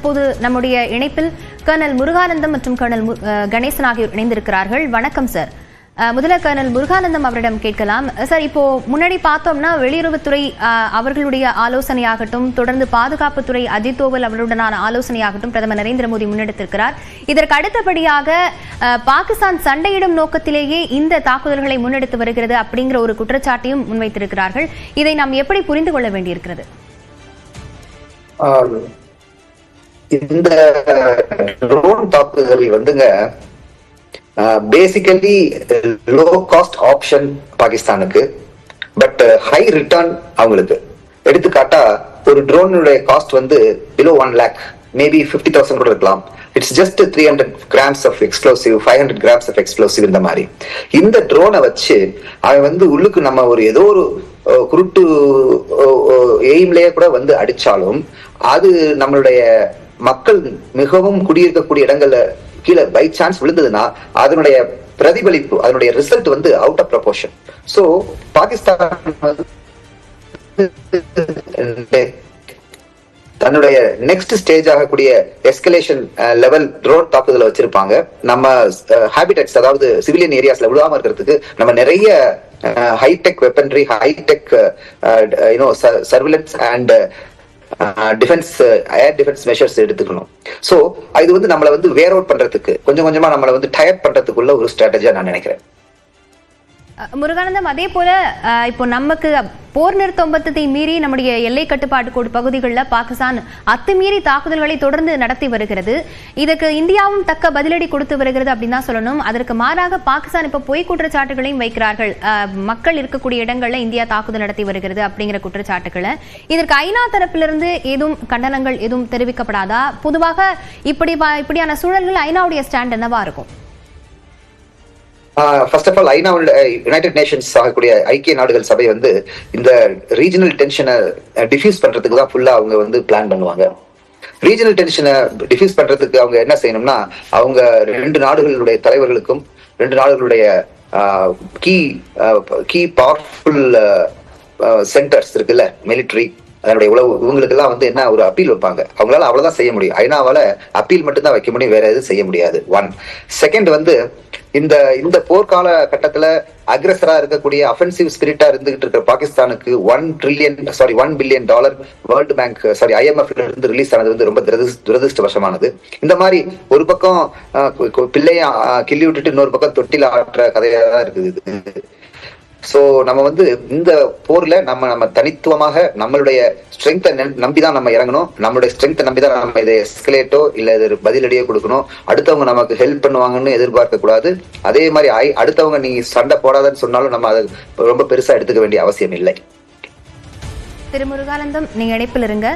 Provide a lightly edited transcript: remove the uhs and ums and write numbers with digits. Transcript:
தற்போது நம்முடைய இணைப்பில் கர்னல் முருகானந்தம் மற்றும் கர்னல் கணேசன் ஆகியோர் இணைந்திருக்கிறார்கள். வணக்கம் சார். முதல்ல கர்னல் முருகானந்தம் அவரிடம் கேட்கலாம். சார், இப்போ முன்னாடி பார்த்தோம்னா வெளியுறவுத்துறை அவர்களுடைய ஆலோசனையாகட்டும், தொடர்ந்து பாதுகாப்புத்துறை அஜித் தோவல் அவருடனான ஆலோசனையாகட்டும் பிரதமர் நரேந்திர மோடி முன்னெடுத்திருக்கிறார். இதற்கு அடுத்தபடியாக பாகிஸ்தான் சண்டையிடும் நோக்கத்திலேயே இந்த தாக்குதல்களை முன்னெடுத்து வருகிறது அப்படிங்கிற ஒரு குற்றச்சாட்டையும் முன்வைத்திருக்கிறார்கள். இதை நாம் எப்படி புரிந்து கொள்ள வேண்டியிருக்கிறது? இந்த ட்ரோன் தாக்குதல் வந்துங்க பேசிக்கலி லோ காஸ்ட் ஆப்ஷன் பாகிஸ்தானுக்கு, பட் ஹை ரிட்டர்ன் அவங்களுக்கு. எடுத்துக்காட்டா ஒரு ட்ரோனுடைய காஸ்ட் வந்து பிலோ 1 lakh, மேபி 50,000 கூட இருக்கலாம். It's just 300 grams of explosive, 500 grams of explosive. இந்த மாதிரி இந்த ட்ரோனை வச்சு அவன் வந்து உள்ளுக்கு நம்ம ஒரு ஏதோ ஒரு குருட்டு எய்ம்லயே கூட வந்து அடிச்சாலும் அது நம்மளுடைய மக்கள் மிகவும் குடியிருக்கக்கூடிய இடங்கள்ல கீழே பை சான்ஸ் விழுந்ததுன்னா அதனுடைய பிரதிபலிப்பு, அதனுடைய ரிசல்ட் வந்து out of proportion. So Pakistan தன்னுடைய நெக்ஸ்ட் ஸ்டேஜ் ஆகக்கூடிய எஸ்கலேஷன் லெவல் ட்ரோன் தாக்குதலை வச்சிருப்பாங்க. நம்ம ஹேபிடட்ஸ், அதாவது சிவிலியன் ஏரியாஸ்ல விழாம இருக்கிறதுக்கு நம்ம நிறைய hitech weaponry, hitech surveillance and defence, air defence measures எடுத்துக்கணும். சோ இது வந்து நம்மளை வந்து வேர் அவுட் பண்றதுக்கு, கொஞ்சம் கொஞ்சமா நம்மளை வந்து டயப் பண்றதுக்குள்ள ஒரு ஸ்ட்ராட்டஜியா நான் நினைக்கிறேன். முருகானந்தம், அதே போல இப்போ நமக்கு போர் நிறுத்த ஒப்பந்தத்தை மீறி நம்முடைய எல்லை கட்டுப்பாட்டு கோடு பகுதிகளில் பாகிஸ்தான் அத்துமீறி தாக்குதல்களை தொடர்ந்து நடத்தி வருகிறது. இதுக்கு இந்தியாவும் தக்க பதிலடி கொடுத்து வருகிறது அப்படின்னு தான் சொல்லணும். அதற்கு மாறாக பாகிஸ்தான் இப்போ பொய் குற்றச்சாட்டுகளையும் வைக்கிறார்கள். மக்கள் இருக்கக்கூடிய இடங்கள்ல இந்தியா தாக்குதல் நடத்தி வருகிறது அப்படிங்கிற குற்றச்சாட்டுகளை. இதற்கு ஐநா தரப்பிலிருந்து ஏதும் கண்டனங்கள் எதுவும் தெரிவிக்கப்படாதா? பொதுவாக இப்படியான சூழல்கள் ஐநாவுடைய ஸ்டாண்ட் என்னவா இருக்கும்? ஃபர்ஸ்ட் ஆஃப் ஆல், ஐநா யுனைடெட் நேஷன்ஸ் ஆகக்கூடிய ஐக்கிய நாடுகள் சபை வந்து இந்த ரீஜனல் டென்ஷனை டிஃப்யூஸ் பண்றதுக்கு தான் ஃபுல்லா அவங்க வந்து பிளான் பண்ணுவாங்க. ரீஜனல் டென்ஷனை டிஃப்யூஸ் பண்றதுக்கு அவங்க என்ன செய்யணும்னா, அவங்க 2 நாடுகளுடைய தலைவர்களுக்கும் 2 நாடுகளுடைய கீ பவர்ஃபுல் சென்டர்ஸ் இருக்குல்ல, மிலிட்ரி, அதனுடைய உளவு, இவங்களுக்கு எல்லாம் வந்து என்ன ஒரு அப்பீல் வைப்பாங்க. அவங்களால அவ்வளவுதான் செய்ய முடியும். ஐநாவால அப்பீல் மட்டும் தான் வைக்க முடியும், வேற எதுவும் செய்ய முடியாது. 1 செகண்ட் வந்து இந்த போர்க்கால கட்டத்துல அக்ரஸரா இருக்கக்கூடிய அஃபென்சிவ் ஸ்பிரிட்டா இருந்துகிட்டு இருக்கிற பாகிஸ்தானுக்கு $1 பில்லியன் வேர்ல்டு பேங்க் IMF இருந்து ரிலீஸ் ஆனது வந்து ரொம்ப துரதிருஷ்டவசமானது. இந்த மாதிரி ஒரு பக்கம் பிள்ளைய கிள்ளி விட்டுட்டு இன்னொரு பக்கம் தொட்டில ஆட்டுற கதையா தான் இருக்குது. சோ நம்ம வந்து இந்த போர்ல நம்ம தனித்துவமாக நம்மளுடைய ஸ்ட்ரென்த்தை நம்பிதான் நம்ம இறங்கணும். நம்மளுடைய ஸ்ட்ரென்த்தை நம்பிதான் நம்ம இதை எஸ்கலேட்டோ இல்ல இது பதிலடியோ கொடுக்கணும். அடுத்தவங்க நமக்கு ஹெல்ப் பண்ணுவாங்கன்னு எதிர்பார்க்க கூடாது. அதே மாதிரி அடுத்தவங்க நீ சண்டை போடாதன்னு சொன்னாலும் நம்ம அதை ரொம்ப பெருசா எடுத்துக்க வேண்டிய அவசியம் இல்லை. திரு முருகானந்தம், நீங்க இணைப்பில் இருங்க.